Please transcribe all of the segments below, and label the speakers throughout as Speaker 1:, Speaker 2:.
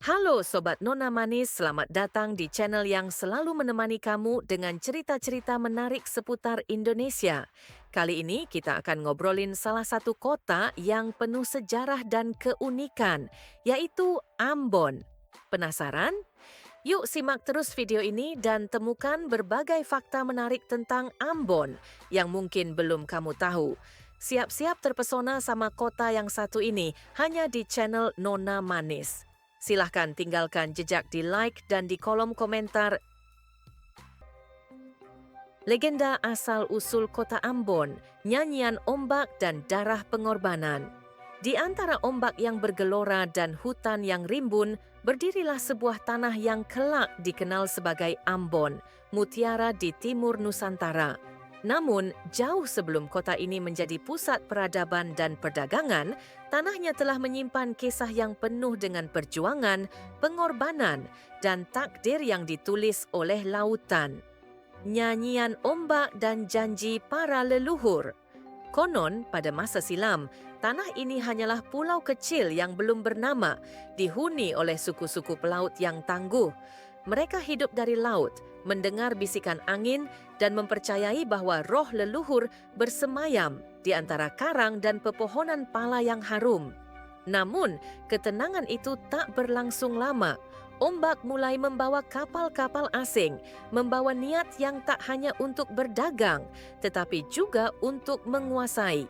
Speaker 1: Halo Sobat Nona Manis, selamat datang di channel yang selalu menemani kamu dengan cerita-cerita menarik seputar Indonesia. Kali ini kita akan ngobrolin salah satu kota yang penuh sejarah dan keunikan, yaitu Ambon. Penasaran? Yuk simak terus video ini dan temukan berbagai fakta menarik tentang Ambon yang mungkin belum kamu tahu. Siap-siap terpesona sama kota yang satu ini hanya di channel Nona Manis. Silahkan tinggalkan jejak di like dan di kolom komentar. Legenda asal-usul kota Ambon, nyanyian ombak dan darah pengorbanan. Di antara ombak yang bergelora dan hutan yang rimbun, berdirilah sebuah tanah yang kelak dikenal sebagai Ambon, mutiara di timur Nusantara. Namun, jauh sebelum kota ini menjadi pusat peradaban dan perdagangan, tanahnya telah menyimpan kisah yang penuh dengan perjuangan, pengorbanan, dan takdir yang ditulis oleh lautan. Nyanyian ombak dan janji para leluhur. Konon, pada masa silam, tanah ini hanyalah pulau kecil yang belum bernama, dihuni oleh suku-suku pelaut yang tangguh. Mereka hidup dari laut, mendengar bisikan angin, dan mempercayai bahwa roh leluhur bersemayam di antara karang dan pepohonan pala yang harum. Namun, ketenangan itu tak berlangsung lama. Ombak mulai membawa kapal-kapal asing, membawa niat yang tak hanya untuk berdagang, tetapi juga untuk menguasai.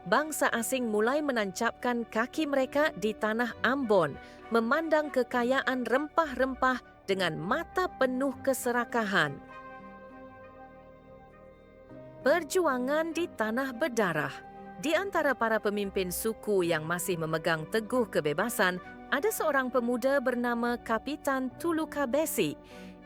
Speaker 1: Bangsa asing mulai menancapkan kaki mereka di tanah Ambon, memandang kekayaan rempah-rempah dengan mata penuh keserakahan. Perjuangan di tanah berdarah. Di antara para pemimpin suku yang masih memegang teguh kebebasan, ada seorang pemuda bernama Kapitan Tulukabesi.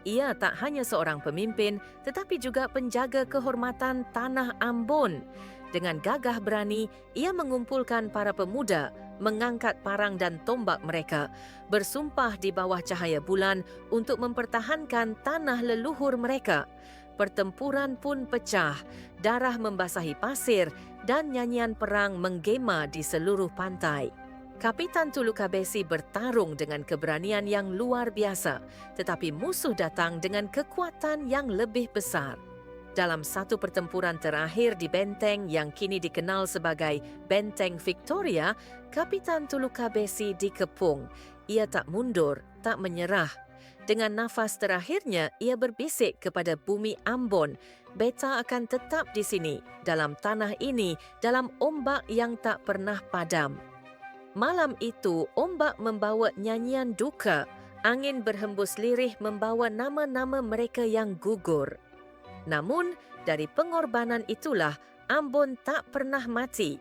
Speaker 1: Ia tak hanya seorang pemimpin, tetapi juga penjaga kehormatan tanah Ambon. Dengan gagah berani, ia mengumpulkan para pemuda, mengangkat parang dan tombak mereka, bersumpah di bawah cahaya bulan untuk mempertahankan tanah leluhur mereka. Pertempuran pun pecah, darah membasahi pasir, dan nyanyian perang menggema di seluruh pantai. Kapitan Tulukabesi bertarung dengan keberanian yang luar biasa, tetapi musuh datang dengan kekuatan yang lebih besar. Dalam satu pertempuran terakhir di benteng yang kini dikenal sebagai Benteng Victoria, Kapitan Tulukabesi dikepung. Ia tak mundur, tak menyerah. Dengan nafas terakhirnya, ia berbisik kepada bumi Ambon, "Beta akan tetap di sini, dalam tanah ini, dalam ombak yang tak pernah padam." Malam itu, ombak membawa nyanyian duka. Angin berhembus lirih membawa nama-nama mereka yang gugur. Namun, dari pengorbanan itulah Ambon tak pernah mati.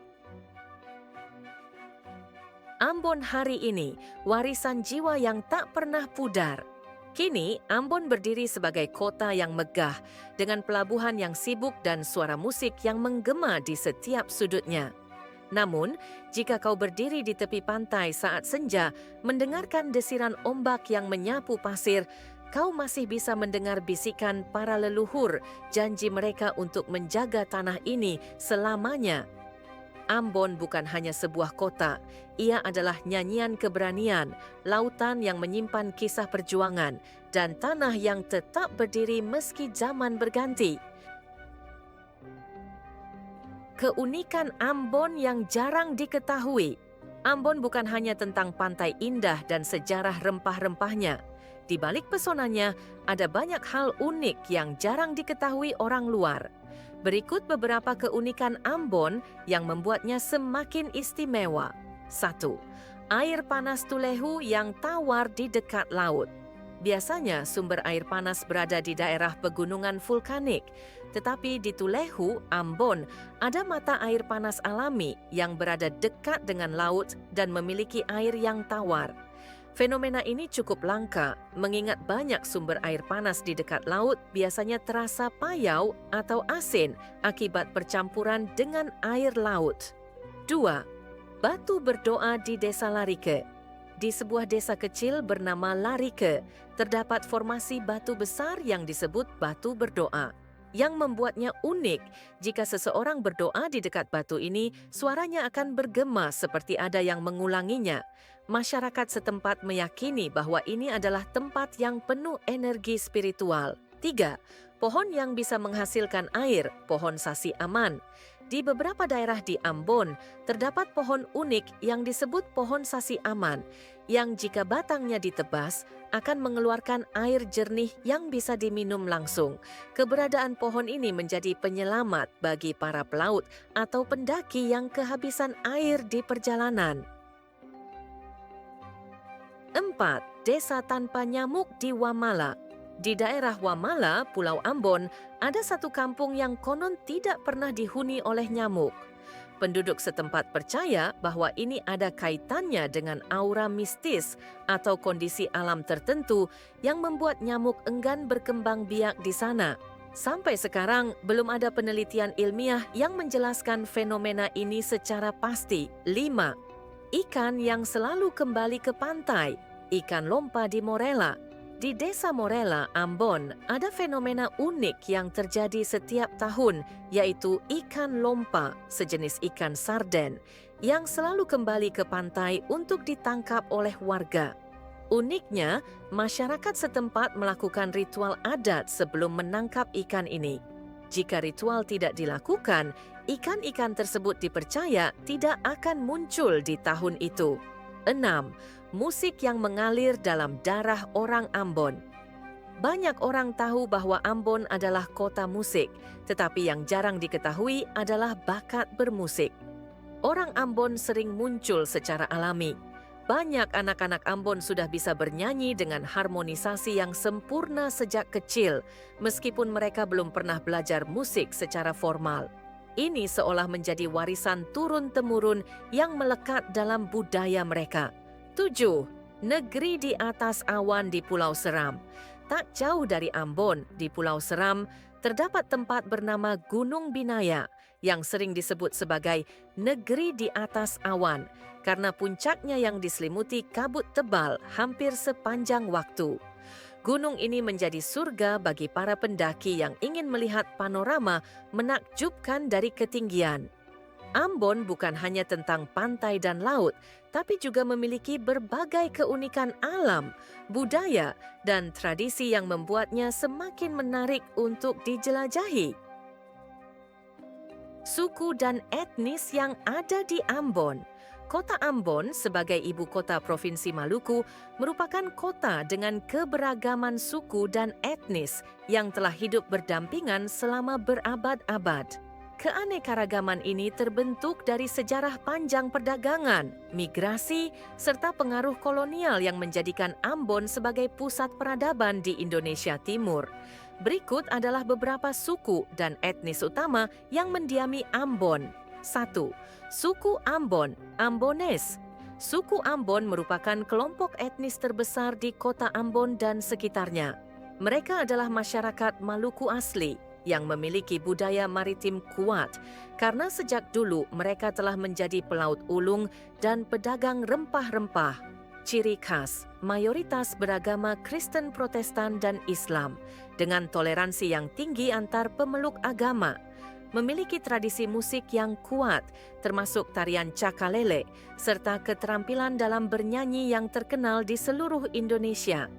Speaker 1: Ambon hari ini, warisan jiwa yang tak pernah pudar. Kini, Ambon berdiri sebagai kota yang megah, dengan pelabuhan yang sibuk dan suara musik yang menggema di setiap sudutnya. Namun, jika kau berdiri di tepi pantai saat senja, mendengarkan desiran ombak yang menyapu pasir, kau masih bisa mendengar bisikan para leluhur, janji mereka untuk menjaga tanah ini selamanya. Ambon bukan hanya sebuah kota, ia adalah nyanyian keberanian, lautan yang menyimpan kisah perjuangan, dan tanah yang tetap berdiri meski zaman berganti. Keunikan Ambon yang jarang diketahui. Ambon bukan hanya tentang pantai indah dan sejarah rempah-rempahnya. Di balik pesonanya, ada banyak hal unik yang jarang diketahui orang luar. Berikut beberapa keunikan Ambon yang membuatnya semakin istimewa. 1. Air panas Tulehu yang tawar di dekat laut. Biasanya sumber air panas berada di daerah pegunungan vulkanik, tetapi di Tulehu, Ambon, ada mata air panas alami yang berada dekat dengan laut dan memiliki air yang tawar. Fenomena ini cukup langka, mengingat banyak sumber air panas di dekat laut biasanya terasa payau atau asin akibat percampuran dengan air laut. 2. Batu berdoa di Desa Larike. Di sebuah desa kecil bernama Larike, terdapat formasi batu besar yang disebut batu berdoa. Yang membuatnya unik, jika seseorang berdoa di dekat batu ini, suaranya akan bergema seperti ada yang mengulanginya. masyarakat setempat meyakini bahwa ini adalah tempat yang penuh energi spiritual. 3. Pohon yang bisa menghasilkan air, pohon sasi aman. Di beberapa daerah di Ambon, terdapat pohon unik yang disebut pohon sasi aman, yang jika batangnya ditebas, akan mengeluarkan air jernih yang bisa diminum langsung. Keberadaan pohon ini menjadi penyelamat bagi para pelaut atau pendaki yang kehabisan air di perjalanan. 4. Desa tanpa nyamuk di Wamala. Di daerah Wamala, Pulau Ambon, ada satu kampung yang konon tidak pernah dihuni oleh nyamuk. Penduduk setempat percaya bahwa ini ada kaitannya dengan aura mistis atau kondisi alam tertentu yang membuat nyamuk enggan berkembang biak di sana. Sampai sekarang, belum ada penelitian ilmiah yang menjelaskan fenomena ini secara pasti. 5. Ikan yang selalu kembali ke pantai, ikan lompa di Morella. Di Desa Morella, Ambon, ada fenomena unik yang terjadi setiap tahun, yaitu ikan lompa, sejenis ikan sarden, yang selalu kembali ke pantai untuk ditangkap oleh warga. Uniknya, masyarakat setempat melakukan ritual adat sebelum menangkap ikan ini. Jika ritual tidak dilakukan, ikan-ikan tersebut dipercaya tidak akan muncul di tahun itu. 6. Musik yang mengalir dalam darah orang Ambon. Banyak orang tahu bahwa Ambon adalah kota musik, tetapi yang jarang diketahui adalah bakat bermusik. Orang Ambon sering muncul secara alami. Banyak anak-anak Ambon sudah bisa bernyanyi dengan harmonisasi yang sempurna sejak kecil, meskipun mereka belum pernah belajar musik secara formal. Ini seolah menjadi warisan turun-temurun yang melekat dalam budaya mereka. 7. Negeri di atas awan di Pulau Seram. Tak jauh dari Ambon, di Pulau Seram, terdapat tempat bernama Gunung Binaya yang sering disebut sebagai negeri di atas awan karena puncaknya yang diselimuti kabut tebal hampir sepanjang waktu. Gunung ini menjadi surga bagi para pendaki yang ingin melihat panorama menakjubkan dari ketinggian. Ambon bukan hanya tentang pantai dan laut, tapi juga memiliki berbagai keunikan alam, budaya, dan tradisi yang membuatnya semakin menarik untuk dijelajahi. Suku dan etnis yang ada di Ambon. Kota Ambon sebagai ibu kota Provinsi Maluku merupakan kota dengan keberagaman suku dan etnis yang telah hidup berdampingan selama berabad-abad. Keanekaragaman ini terbentuk dari sejarah panjang perdagangan, migrasi, serta pengaruh kolonial yang menjadikan Ambon sebagai pusat peradaban di Indonesia Timur. Berikut adalah beberapa suku dan etnis utama yang mendiami Ambon. 1. Suku Ambon, Ambones. Suku Ambon merupakan kelompok etnis terbesar di kota Ambon dan sekitarnya. Mereka adalah masyarakat Maluku asli yang memiliki budaya maritim kuat karena sejak dulu mereka telah menjadi pelaut ulung dan pedagang rempah-rempah. Ciri khas, mayoritas beragama Kristen Protestan dan Islam dengan toleransi yang tinggi antar pemeluk agama. Memiliki tradisi musik yang kuat, termasuk tarian cakalele, serta keterampilan dalam bernyanyi yang terkenal di seluruh Indonesia.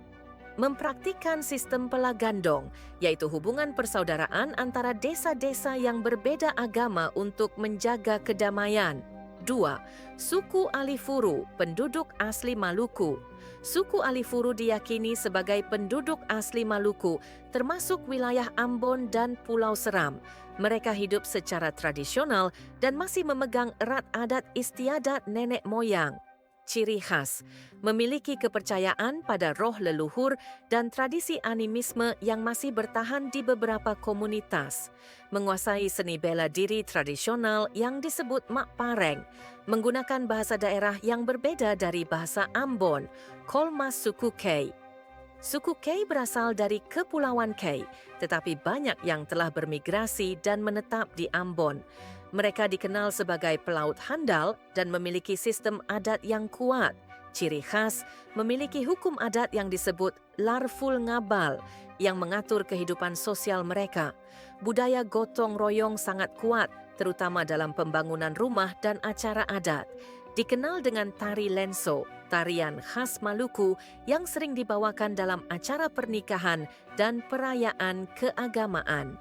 Speaker 1: Mempraktikkan sistem pelagandong, yaitu hubungan persaudaraan antara desa-desa yang berbeda agama untuk menjaga kedamaian. 2. Suku Alifuru, penduduk asli Maluku. Suku Alifuru diyakini sebagai penduduk asli Maluku, termasuk wilayah Ambon dan Pulau Seram. Mereka hidup secara tradisional dan masih memegang erat adat istiadat nenek moyang. Ciri khas, memiliki kepercayaan pada roh leluhur dan tradisi animisme yang masih bertahan di beberapa komunitas. Menguasai seni bela diri tradisional yang disebut Mak Pareng, menggunakan bahasa daerah yang berbeda dari bahasa Ambon, Kolmas suku Kei. Suku Kei berasal dari Kepulauan Kei, tetapi banyak yang telah bermigrasi dan menetap di Ambon. Mereka dikenal sebagai pelaut handal dan memiliki sistem adat yang kuat. Ciri khas, memiliki hukum adat yang disebut Larful Ngabal yang mengatur kehidupan sosial mereka. Budaya gotong royong sangat kuat, terutama dalam pembangunan rumah dan acara adat. dikenal dengan tari lenso, tarian khas Maluku yang sering dibawakan dalam acara pernikahan dan perayaan keagamaan.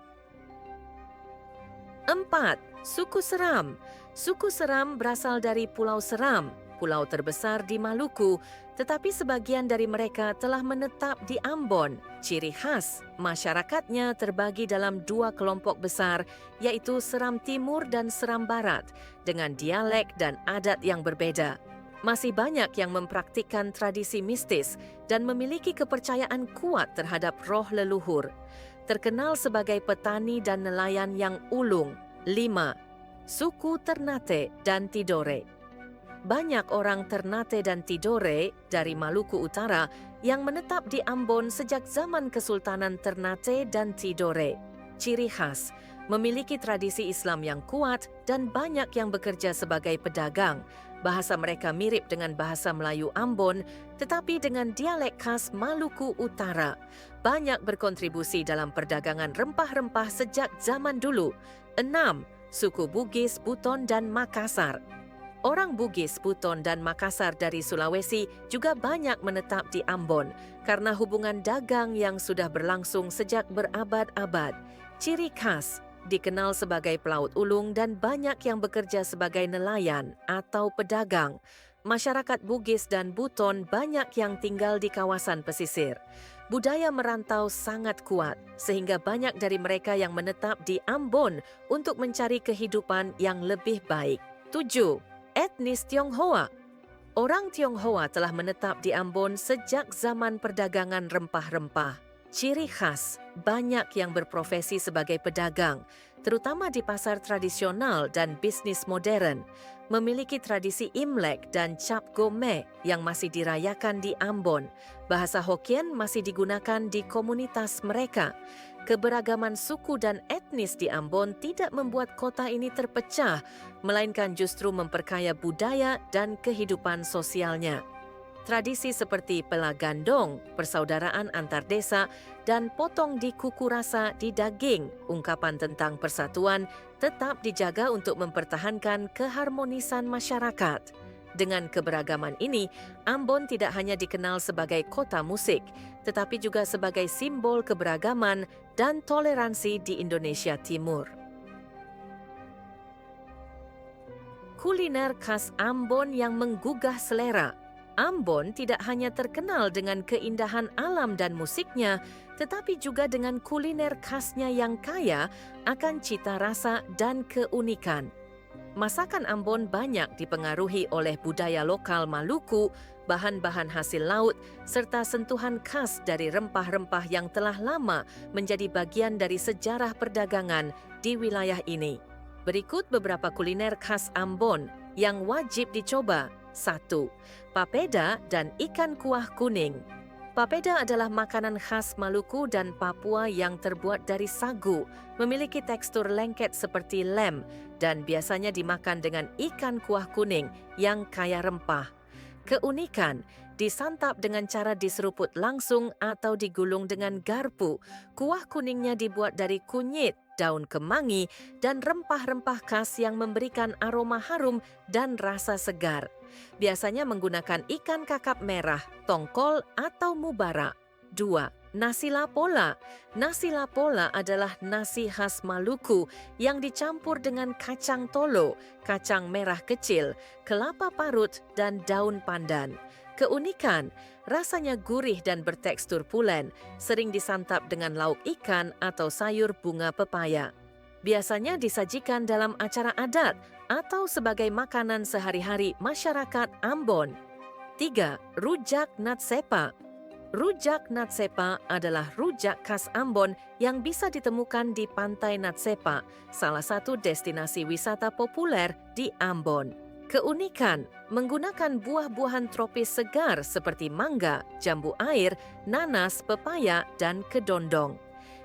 Speaker 1: 4. Suku Seram. Suku Seram berasal dari Pulau Seram, pulau terbesar di Maluku, tetapi sebagian dari mereka telah menetap di Ambon. Ciri khas, masyarakatnya terbagi dalam 2 kelompok besar, yaitu Seram Timur dan Seram Barat, dengan dialek dan adat yang berbeda. Masih banyak yang mempraktikkan tradisi mistis dan memiliki kepercayaan kuat terhadap roh leluhur. Terkenal sebagai petani dan nelayan yang ulung. 5. Suku Ternate dan Tidore. Banyak orang Ternate dan Tidore dari Maluku Utara yang menetap di Ambon sejak zaman Kesultanan Ternate dan Tidore. Ciri khas, memiliki tradisi Islam yang kuat dan banyak yang bekerja sebagai pedagang. Bahasa mereka mirip dengan bahasa Melayu Ambon, tetapi dengan dialek khas Maluku Utara. Banyak berkontribusi dalam perdagangan rempah-rempah sejak zaman dulu. 6. Suku Bugis, Buton dan Makassar. Orang Bugis, Buton dan Makassar dari Sulawesi juga banyak menetap di Ambon karena hubungan dagang yang sudah berlangsung sejak berabad-abad. Ciri khas, dikenal sebagai pelaut ulung dan banyak yang bekerja sebagai nelayan atau pedagang. Masyarakat Bugis dan Buton banyak yang tinggal di kawasan pesisir. Budaya merantau sangat kuat sehingga banyak dari mereka yang menetap di Ambon untuk mencari kehidupan yang lebih baik. 7. Etnis Tionghoa. Orang Tionghoa telah menetap di Ambon sejak zaman perdagangan rempah-rempah. Ciri khas, banyak yang berprofesi sebagai pedagang, terutama di pasar tradisional dan bisnis modern. Memiliki tradisi Imlek dan Cap Gome yang masih dirayakan di Ambon. Bahasa Hokkien masih digunakan di komunitas mereka. Keberagaman suku dan etnis di Ambon tidak membuat kota ini terpecah, melainkan justru memperkaya budaya dan kehidupan sosialnya. Tradisi seperti pelagandong, persaudaraan antar desa, dan potong di kuku rasa di daging, ungkapan tentang persatuan, tetap dijaga untuk mempertahankan keharmonisan masyarakat. Dengan keberagaman ini, Ambon tidak hanya dikenal sebagai kota musik, tetapi juga sebagai simbol keberagaman dan toleransi di Indonesia Timur. Kuliner khas Ambon yang menggugah selera. Ambon tidak hanya terkenal dengan keindahan alam dan musiknya, tetapi juga dengan kuliner khasnya yang kaya akan cita rasa dan keunikan. Masakan Ambon banyak dipengaruhi oleh budaya lokal Maluku, bahan-bahan hasil laut, serta sentuhan khas dari rempah-rempah yang telah lama menjadi bagian dari sejarah perdagangan di wilayah ini. Berikut beberapa kuliner khas Ambon yang wajib dicoba. 1. Papeda dan ikan kuah kuning. Papeda adalah makanan khas Maluku dan Papua yang terbuat dari sagu, memiliki tekstur lengket seperti lem, dan biasanya dimakan dengan ikan kuah kuning yang kaya rempah. Keunikan, disantap dengan cara diseruput langsung atau digulung dengan garpu. Kuah kuningnya dibuat dari kunyit, daun kemangi, dan rempah-rempah khas yang memberikan aroma harum dan rasa segar. Biasanya menggunakan ikan kakap merah, tongkol, atau mubara. 2. Nasi lapola. Nasi lapola adalah nasi khas Maluku yang dicampur dengan kacang tolo, kacang merah kecil, kelapa parut, dan daun pandan. Keunikan, rasanya gurih dan bertekstur pulen, sering disantap dengan lauk ikan atau sayur bunga pepaya. Biasanya disajikan dalam acara adat atau sebagai makanan sehari-hari masyarakat Ambon. 3. Rujak Natsepa. Rujak Natsepa adalah rujak khas Ambon yang bisa ditemukan di Pantai Natsepa, salah satu destinasi wisata populer di Ambon. Keunikan, menggunakan buah-buahan tropis segar seperti mangga, jambu air, nanas, pepaya, dan kedondong.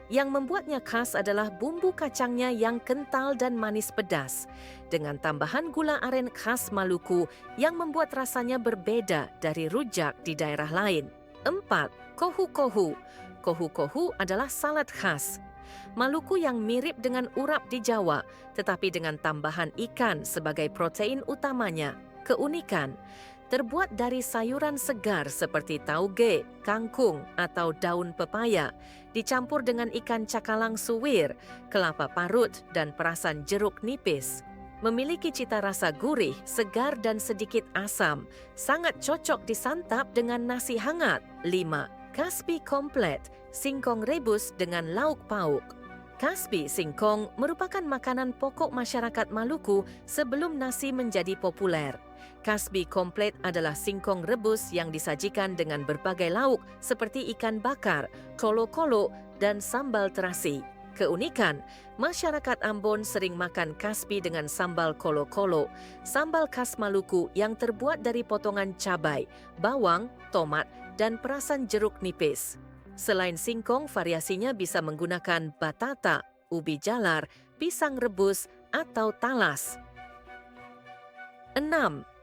Speaker 1: Yang membuatnya khas adalah bumbu kacangnya yang kental dan manis pedas, dengan tambahan gula aren khas Maluku yang membuat rasanya berbeda dari rujak di daerah lain. 4. Kohu-kohu. Kohu-kohu adalah salad khas Maluku yang mirip dengan urap di Jawa, tetapi dengan tambahan ikan sebagai protein utamanya. Keunikan, terbuat dari sayuran segar seperti tauge, kangkung atau daun pepaya, dicampur dengan ikan cakalang suwir, kelapa parut dan perasan jeruk nipis. Memiliki cita rasa gurih, segar dan sedikit asam, sangat cocok disantap dengan nasi hangat. 5. Kasbi komplet, singkong rebus dengan lauk pauk. Kasbi singkong merupakan makanan pokok masyarakat Maluku sebelum nasi menjadi populer. Kasbi komplet adalah singkong rebus yang disajikan dengan berbagai lauk seperti ikan bakar, kolo-kolo, dan sambal terasi. Keunikan, masyarakat Ambon sering makan kasbi dengan sambal kolo-kolo, sambal khas Maluku yang terbuat dari potongan cabai, bawang, tomat, dan perasan jeruk nipis. Selain singkong, variasinya bisa menggunakan batata, ubi jalar, pisang rebus, atau talas. 6.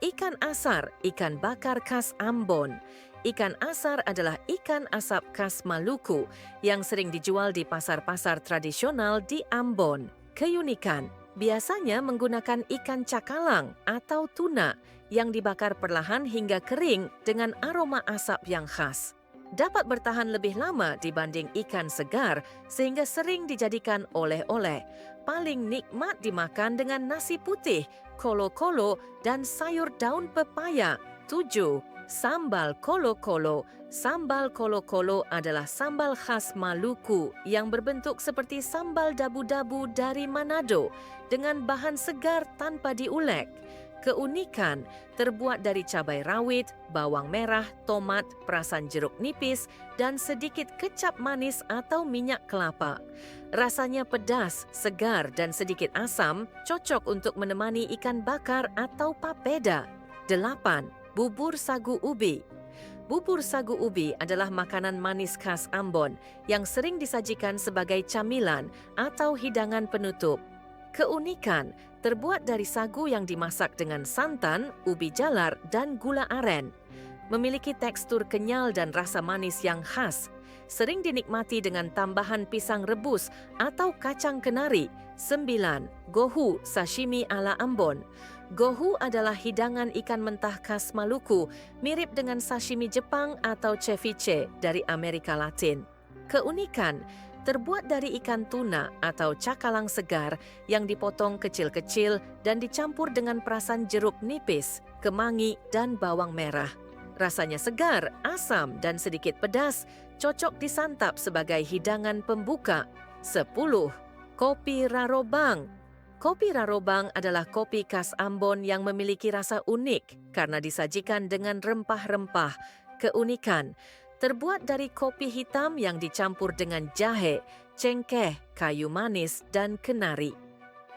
Speaker 1: Ikan asar, ikan bakar khas Ambon. Ikan asar adalah ikan asap khas Maluku yang sering dijual di pasar-pasar tradisional di Ambon. Keunikan, biasanya menggunakan ikan cakalang atau tuna yang dibakar perlahan hingga kering dengan aroma asap yang khas. Dapat bertahan lebih lama dibanding ikan segar sehingga sering dijadikan oleh-oleh. Paling nikmat dimakan dengan nasi putih, kolo-kolo, dan sayur daun pepaya. 7. Sambal kolo-kolo. Sambal kolo-kolo adalah sambal khas Maluku yang berbentuk seperti sambal dabu-dabu dari Manado dengan bahan segar tanpa diulek. Keunikan, terbuat dari cabai rawit, bawang merah, tomat, perasan jeruk nipis, dan sedikit kecap manis atau minyak kelapa. Rasanya pedas, segar, dan sedikit asam, cocok untuk menemani ikan bakar atau papeda. 8. Bubur sagu ubi. Bubur sagu ubi adalah makanan manis khas Ambon yang sering disajikan sebagai camilan atau hidangan penutup. Keunikan, terbuat dari sagu yang dimasak dengan santan, ubi jalar, dan gula aren. Memiliki tekstur kenyal dan rasa manis yang khas. Sering dinikmati dengan tambahan pisang rebus atau kacang kenari. 9. Gohu sashimi ala Ambon. Gohu adalah hidangan ikan mentah khas Maluku, mirip dengan sashimi Jepang atau ceviche dari Amerika Latin. Keunikan, terbuat dari ikan tuna atau cakalang segar yang dipotong kecil-kecil dan dicampur dengan perasan jeruk nipis, kemangi, dan bawang merah. Rasanya segar, asam, dan sedikit pedas, cocok disantap sebagai hidangan pembuka. 10. Kopi Rarobang. Kopi Rarobang adalah kopi khas Ambon yang memiliki rasa unik karena disajikan dengan rempah-rempah. Keunikan, terbuat dari kopi hitam yang dicampur dengan jahe, cengkeh, kayu manis, dan kenari.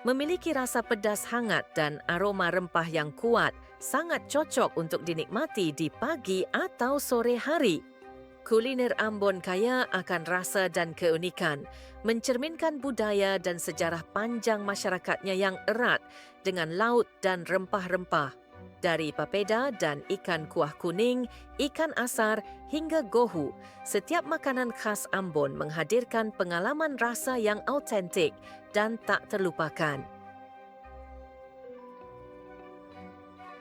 Speaker 1: Memiliki rasa pedas hangat dan aroma rempah yang kuat, sangat cocok untuk dinikmati di pagi atau sore hari. Kuliner Ambon kaya akan rasa dan keunikan, mencerminkan budaya dan sejarah panjang masyarakatnya yang erat dengan laut dan rempah-rempah. Dari papeda dan ikan kuah kuning, ikan asar hingga gohu, setiap makanan khas Ambon menghadirkan pengalaman rasa yang autentik dan tak terlupakan.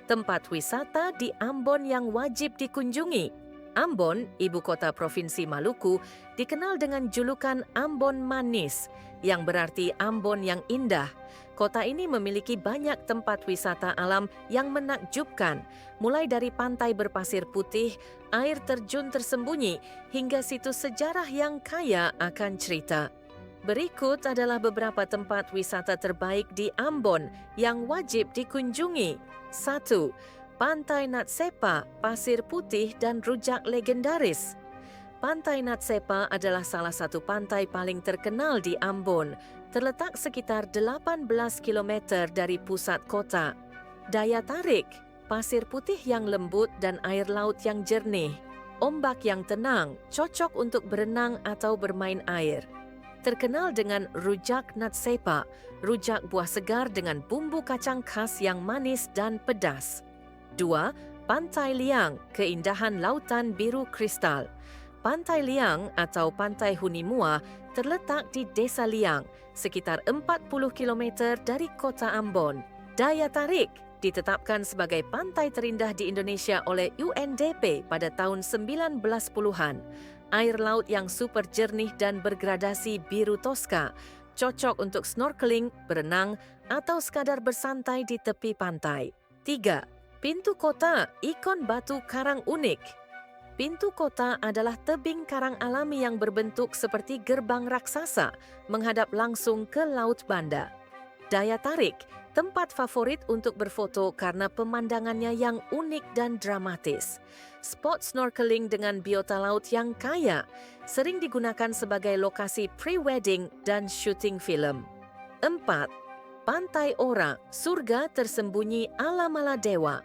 Speaker 1: Tempat wisata di Ambon yang wajib dikunjungi. Ambon, ibu kota Provinsi Maluku, dikenal dengan julukan Ambon Manis, yang berarti Ambon yang indah. Kota ini memiliki banyak tempat wisata alam yang menakjubkan, mulai dari pantai berpasir putih, air terjun tersembunyi, hingga situs sejarah yang kaya akan cerita. Berikut adalah beberapa tempat wisata terbaik di Ambon yang wajib dikunjungi. 1. Pantai Natsepa, pasir putih dan rujak legendaris. Pantai Natsepa adalah salah satu pantai paling terkenal di Ambon, terletak sekitar 18 km dari pusat kota. Daya tarik, pasir putih yang lembut dan air laut yang jernih. Ombak yang tenang, cocok untuk berenang atau bermain air. Terkenal dengan rujak Natsepa, rujak buah segar dengan bumbu kacang khas yang manis dan pedas. 2. Pantai Liang, keindahan lautan biru kristal. Pantai Liang atau Pantai Hunimua terletak di Desa Liang, sekitar 40 km dari kota Ambon. Daya tarik, Ditetapkan sebagai pantai terindah di Indonesia oleh UNDP pada tahun 1910-an. Air laut yang super jernih dan bergradasi biru toska, cocok untuk snorkeling, berenang atau sekadar bersantai di tepi pantai. 3. Pintu Kota, ikon batu karang unik. Pintu Kota adalah tebing karang alami yang berbentuk seperti gerbang raksasa menghadap langsung ke Laut Banda. Daya tarik, tempat favorit untuk berfoto karena pemandangannya yang unik dan dramatis. Spot snorkeling dengan biota laut yang kaya, sering digunakan sebagai lokasi pre-wedding dan syuting filem. 4. Pantai Ora, surga tersembunyi ala Maladewa.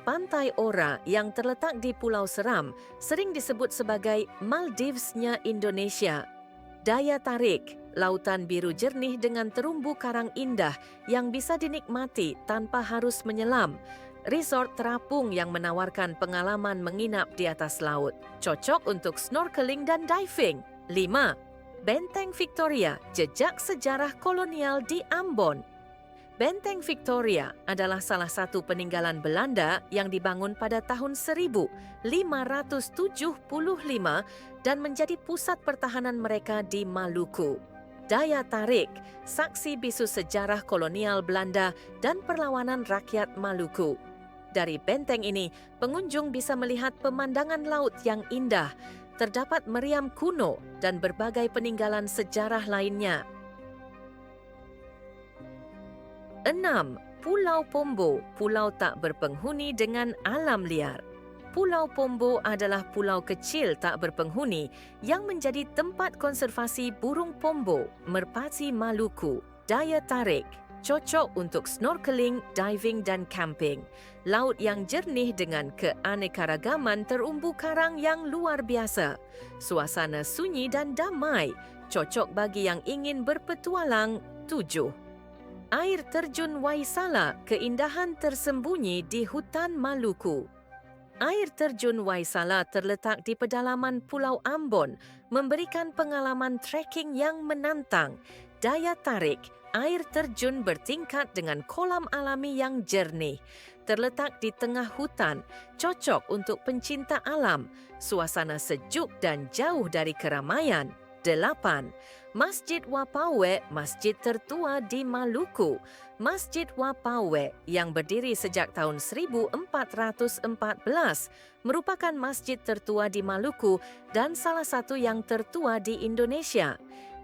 Speaker 1: Pantai Ora yang terletak di Pulau Seram sering disebut sebagai Maldives-nya Indonesia. Daya tarik, lautan biru jernih dengan terumbu karang indah yang bisa dinikmati tanpa harus menyelam. Resort terapung yang menawarkan pengalaman menginap di atas laut. Cocok untuk snorkeling dan diving. 5. Benteng Victoria, jejak sejarah kolonial di Ambon. Benteng Victoria adalah salah satu peninggalan Belanda yang dibangun pada tahun 1575 dan menjadi pusat pertahanan mereka di Maluku. Daya tarik, saksi bisu sejarah kolonial Belanda dan perlawanan rakyat Maluku. Dari benteng ini, pengunjung bisa melihat pemandangan laut yang indah, terdapat meriam kuno dan berbagai peninggalan sejarah lainnya. 6. Pulau Pombo, pulau tak berpenghuni dengan alam liar. Pulau Pombo adalah pulau kecil tak berpenghuni yang menjadi tempat konservasi burung pombo, merpati Maluku. Daya tarik, cocok untuk snorkeling, diving dan camping. Laut yang jernih dengan keanekaragaman terumbu karang yang luar biasa. Suasana sunyi dan damai, cocok bagi yang ingin berpetualang. 7. Air terjun Waisala, keindahan tersembunyi di hutan Maluku. Air terjun Waisala terletak di pedalaman Pulau Ambon, memberikan pengalaman trekking yang menantang. Daya tarik, air terjun bertingkat dengan kolam alami yang jernih. Terletak di tengah hutan, cocok untuk pencinta alam. Suasana sejuk dan jauh dari keramaian. 8. Masjid Wapawe, masjid tertua di Maluku. Masjid Wapawe yang berdiri sejak tahun 1414 merupakan masjid tertua di Maluku dan salah satu yang tertua di Indonesia.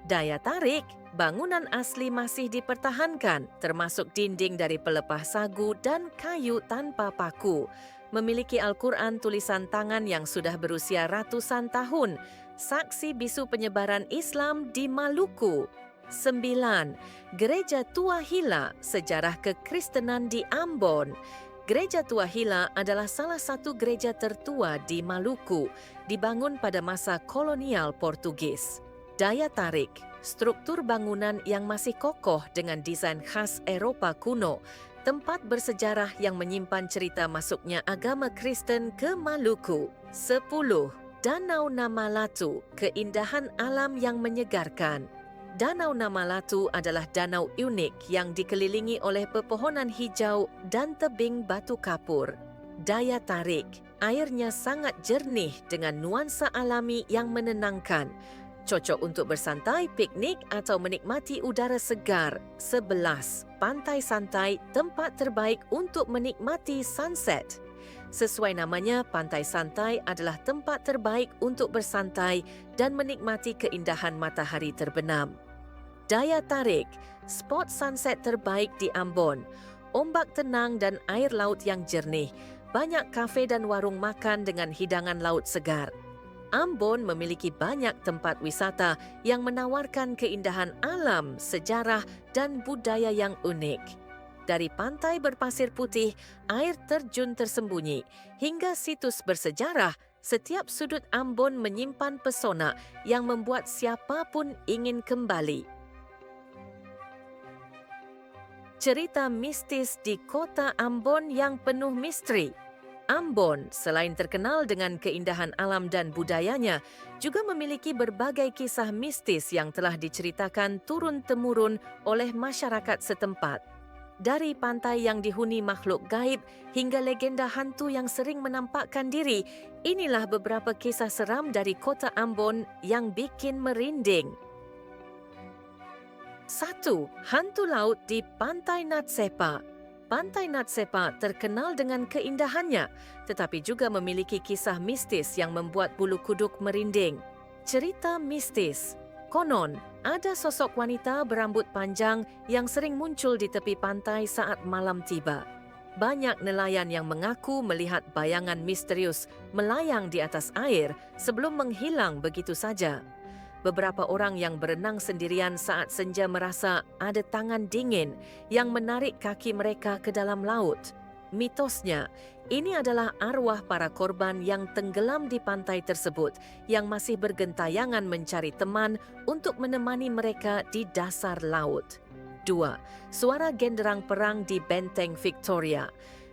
Speaker 1: Daya tarik, bangunan asli masih dipertahankan, termasuk dinding dari pelepah sagu dan kayu tanpa paku. Memiliki Al-Quran tulisan tangan yang sudah berusia ratusan tahun. Saksi bisu penyebaran Islam di Maluku. 9. Gereja Tua Hila, sejarah kekristenan di Ambon. Gereja Tua Hila adalah salah satu gereja tertua di Maluku, dibangun pada masa kolonial Portugis. Daya tarik, struktur bangunan yang masih kokoh dengan desain khas Eropa kuno, tempat bersejarah yang menyimpan cerita masuknya agama Kristen ke Maluku. 10. Danau Namalatu, keindahan alam yang menyegarkan. Danau Namalatu adalah danau unik yang dikelilingi oleh pepohonan hijau dan tebing batu kapur. Daya tarik, airnya sangat jernih dengan nuansa alami yang menenangkan. Cocok untuk bersantai, piknik atau menikmati udara segar. 11. Pantai santai, tempat terbaik untuk menikmati sunset. Sesuai namanya, pantai santai adalah tempat terbaik untuk bersantai dan menikmati keindahan matahari terbenam. Daya tarik, spot sunset terbaik di Ambon. Ombak tenang dan air laut yang jernih. Banyak kafe dan warung makan dengan hidangan laut segar. Ambon memiliki banyak tempat wisata yang menawarkan keindahan alam, sejarah dan budaya yang unik. Dari pantai berpasir putih, air terjun tersembunyi, hingga situs bersejarah, setiap sudut Ambon menyimpan pesona yang membuat siapapun ingin kembali. Cerita mistis di kota Ambon yang penuh misteri. Ambon, selain terkenal dengan keindahan alam dan budayanya, juga memiliki berbagai kisah mistis yang telah diceritakan turun-temurun oleh masyarakat setempat. Dari pantai yang dihuni makhluk gaib hingga legenda hantu yang sering menampakkan diri, inilah beberapa kisah seram dari kota Ambon yang bikin merinding. 1. Hantu laut di Pantai Natsepa. Pantai Natsepa terkenal dengan keindahannya, tetapi juga memiliki kisah mistis yang membuat bulu kuduk merinding. Cerita mistis. Konon, ada sosok wanita berambut panjang yang sering muncul di tepi pantai saat malam tiba. Banyak nelayan yang mengaku melihat bayangan misterius melayang di atas air sebelum menghilang begitu saja. Beberapa orang yang berenang sendirian saat senja merasa ada tangan dingin yang menarik kaki mereka ke dalam laut. Mitosnya, ini adalah arwah para korban yang tenggelam di pantai tersebut yang masih bergentayangan mencari teman untuk menemani mereka di dasar laut. 2. Suara genderang perang di Benteng Victoria.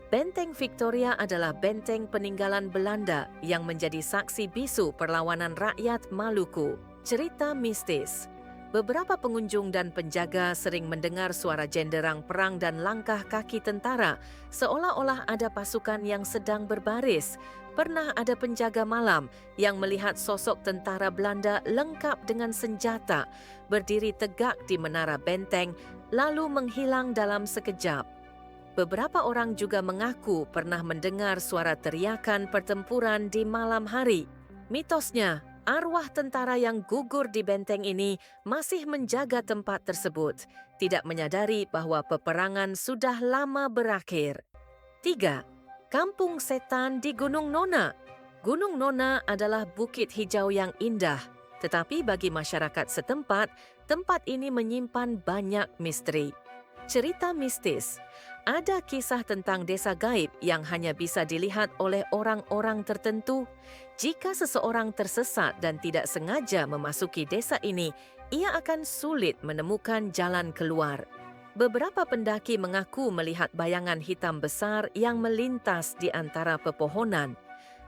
Speaker 1: Benteng Victoria adalah benteng peninggalan Belanda yang menjadi saksi bisu perlawanan rakyat Maluku. Cerita mistis. Beberapa pengunjung dan penjaga sering mendengar suara genderang perang dan langkah kaki tentara, seolah-olah ada pasukan yang sedang berbaris. Pernah ada penjaga malam yang melihat sosok tentara Belanda lengkap dengan senjata, berdiri tegak di menara benteng, lalu menghilang dalam sekejap. Beberapa orang juga mengaku pernah mendengar suara teriakan pertempuran di malam hari. Mitosnya, arwah tentara yang gugur di benteng ini masih menjaga tempat tersebut, tidak menyadari bahwa peperangan sudah lama berakhir. 3. Kampung Setan di Gunung Nona. Gunung Nona adalah bukit hijau yang indah, tetapi bagi masyarakat setempat, tempat ini menyimpan banyak misteri. Cerita mistis. Ada kisah tentang desa gaib yang hanya bisa dilihat oleh orang-orang tertentu. Jika seseorang tersesat dan tidak sengaja memasuki desa ini, ia akan sulit menemukan jalan keluar. Beberapa pendaki mengaku melihat bayangan hitam besar yang melintas di antara pepohonan.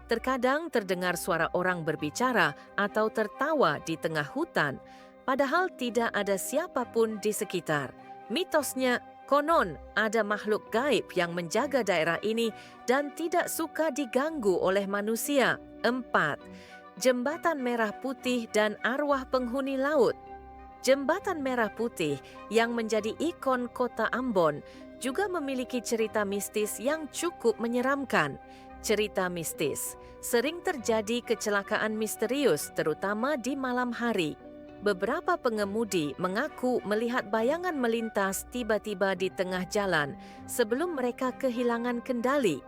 Speaker 1: Terkadang terdengar suara orang berbicara atau tertawa di tengah hutan, padahal tidak ada siapapun di sekitar. Mitosnya, konon ada makhluk gaib yang menjaga daerah ini dan tidak suka diganggu oleh manusia. 4. Jembatan Merah Putih dan arwah penghuni laut. Jembatan Merah Putih yang menjadi ikon kota Ambon juga memiliki cerita mistis yang cukup menyeramkan. Cerita mistis. Sering terjadi kecelakaan misterius terutama di malam hari. Beberapa pengemudi mengaku melihat bayangan melintas tiba-tiba di tengah jalan sebelum mereka kehilangan kendali.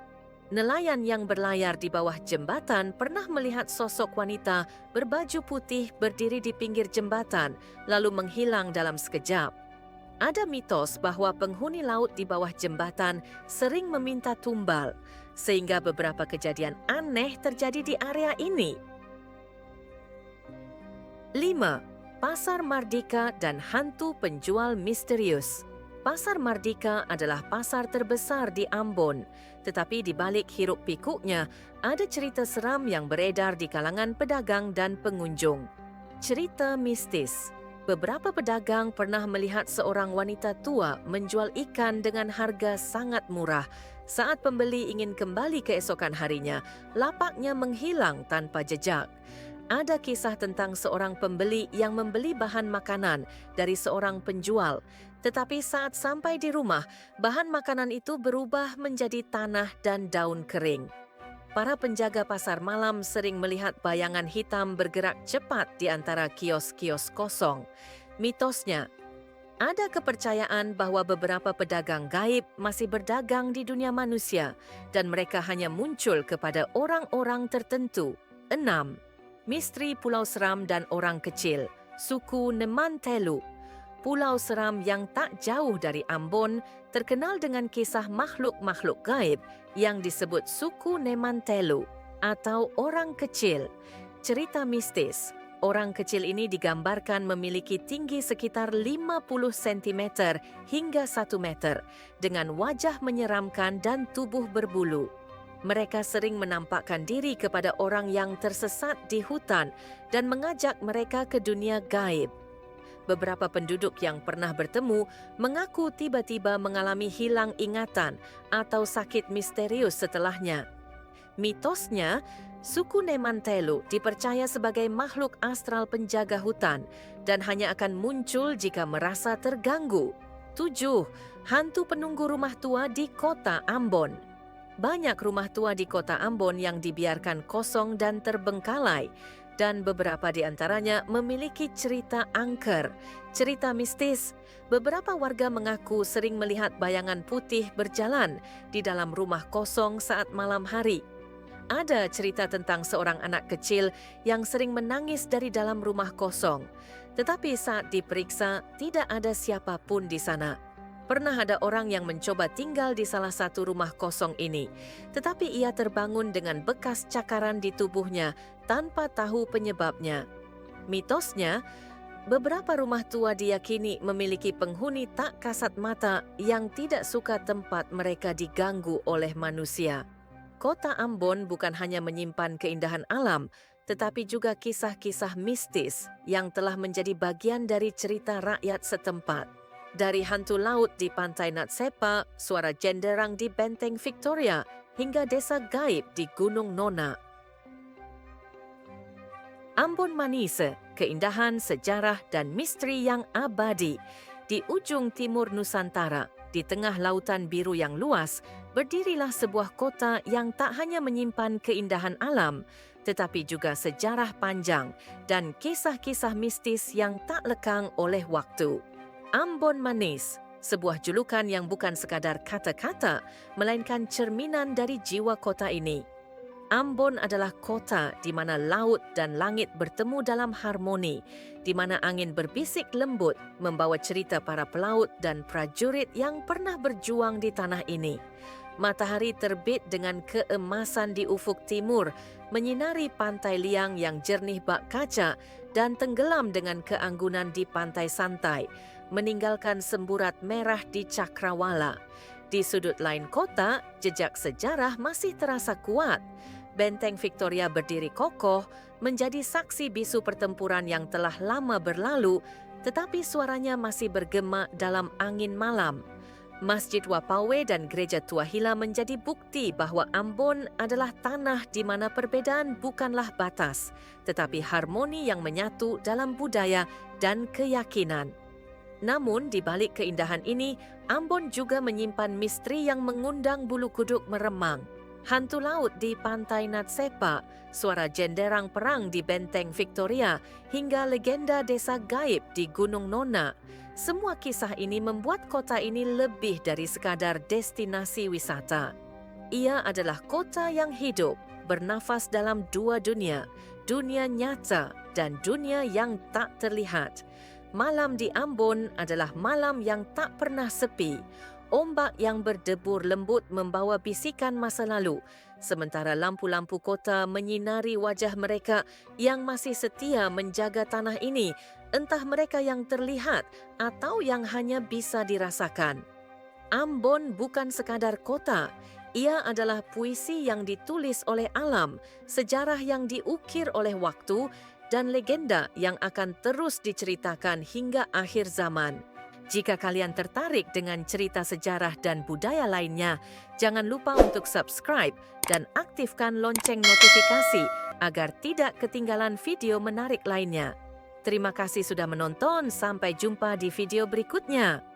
Speaker 1: Nelayan yang berlayar di bawah jembatan pernah melihat sosok wanita berbaju putih berdiri di pinggir jembatan lalu menghilang dalam sekejap. Ada mitos bahwa penghuni laut di bawah jembatan sering meminta tumbal, sehingga beberapa kejadian aneh terjadi di area ini. 5. Pasar Mardika dan hantu penjual misterius. Pasar Mardika adalah pasar terbesar di Ambon, tetapi di balik hiruk-pikuknya ada cerita seram yang beredar di kalangan pedagang dan pengunjung. Cerita mistis. Beberapa pedagang pernah melihat seorang wanita tua menjual ikan dengan harga sangat murah. Saat pembeli ingin kembali keesokan harinya, lapaknya menghilang tanpa jejak. Ada kisah tentang seorang pembeli yang membeli bahan makanan dari seorang penjual, tetapi saat sampai di rumah, bahan makanan itu berubah menjadi tanah dan daun kering. Para penjaga pasar malam sering melihat bayangan hitam bergerak cepat di antara kios-kios kosong. Mitosnya, ada kepercayaan bahwa beberapa pedagang gaib masih berdagang di dunia manusia dan mereka hanya muncul kepada orang-orang tertentu. 6. Misteri Pulau Seram dan Orang Kecil, suku Nemantelu. Pulau seram yang tak jauh dari Ambon terkenal dengan kisah makhluk-makhluk gaib yang disebut suku Nemantelu atau orang kecil. Cerita mistis. Orang kecil ini digambarkan memiliki tinggi sekitar 50 cm hingga 1 meter dengan wajah menyeramkan dan tubuh berbulu. Mereka sering menampakkan diri kepada orang yang tersesat di hutan dan mengajak mereka ke dunia gaib. beberapa penduduk yang pernah bertemu mengaku tiba-tiba mengalami hilang ingatan atau sakit misterius setelahnya. Mitosnya, suku Nemantelu dipercaya sebagai makhluk astral penjaga hutan dan hanya akan muncul jika merasa terganggu. 7. Hantu penunggu rumah tua di kota Ambon. Banyak rumah tua di kota Ambon yang dibiarkan kosong dan terbengkalai, dan beberapa di antaranya memiliki cerita angker, cerita mistis. Beberapa warga mengaku sering melihat bayangan putih berjalan di dalam rumah kosong saat malam hari. Ada cerita tentang seorang anak kecil yang sering menangis dari dalam rumah kosong, tetapi saat diperiksa tidak ada siapapun di sana. Pernah ada orang yang mencoba tinggal di salah satu rumah kosong ini, tetapi ia terbangun dengan bekas cakaran di tubuhnya tanpa tahu penyebabnya. Mitosnya, beberapa rumah tua diyakini memiliki penghuni tak kasat mata yang tidak suka tempat mereka diganggu oleh manusia. Kota Ambon bukan hanya menyimpan keindahan alam, tetapi juga kisah-kisah mistis yang telah menjadi bagian dari cerita rakyat setempat. Dari hantu laut di pantai Natsepa, suara jenderang di Benteng Victoria, hingga desa gaib di Gunung Nona. Ambon Manise, keindahan, sejarah dan misteri yang abadi. Di ujung timur Nusantara, di tengah lautan biru yang luas, berdirilah sebuah kota yang tak hanya menyimpan keindahan alam, tetapi juga sejarah panjang dan kisah-kisah mistis yang tak lekang oleh waktu. Ambon Manis, sebuah julukan yang bukan sekadar kata-kata, melainkan cerminan dari jiwa kota ini. Ambon adalah kota di mana laut dan langit bertemu dalam harmoni, di mana angin berbisik lembut membawa cerita para pelaut dan prajurit yang pernah berjuang di tanah ini. Matahari terbit dengan keemasan di ufuk timur, menyinari pantai liang yang jernih bak kaca dan tenggelam dengan keanggunan di pantai santai, meninggalkan semburat merah di cakrawala. Di sudut lain kota, jejak sejarah masih terasa kuat. Benteng Victoria berdiri kokoh, menjadi saksi bisu pertempuran yang telah lama berlalu, tetapi suaranya masih bergema dalam angin malam. Masjid Wapawe dan Gereja Tua Hila menjadi bukti bahwa Ambon adalah tanah di mana perbedaan bukanlah batas, tetapi harmoni yang menyatu dalam budaya dan keyakinan. Namun, di balik keindahan ini, Ambon juga menyimpan misteri yang mengundang bulu kuduk meremang. Hantu laut di pantai Natsepa, suara jenderang perang di Benteng Victoria, hingga legenda desa gaib di Gunung Nona. Semua kisah ini membuat kota ini lebih dari sekadar destinasi wisata. Ia adalah kota yang hidup, bernafas dalam dua dunia, dunia nyata dan dunia yang tak terlihat. Malam di Ambon adalah malam yang tak pernah sepi. Ombak yang berdebur lembut membawa bisikan masa lalu, sementara lampu-lampu kota menyinari wajah mereka yang masih setia menjaga tanah ini, entah mereka yang terlihat atau yang hanya bisa dirasakan. Ambon bukan sekadar kota, ia adalah puisi yang ditulis oleh alam, sejarah yang diukir oleh waktu, dan legenda yang akan terus diceritakan hingga akhir zaman. Jika kalian tertarik dengan cerita sejarah dan budaya lainnya, jangan lupa untuk subscribe dan aktifkan lonceng notifikasi agar tidak ketinggalan video menarik lainnya. Terima kasih sudah menonton, sampai jumpa di video berikutnya.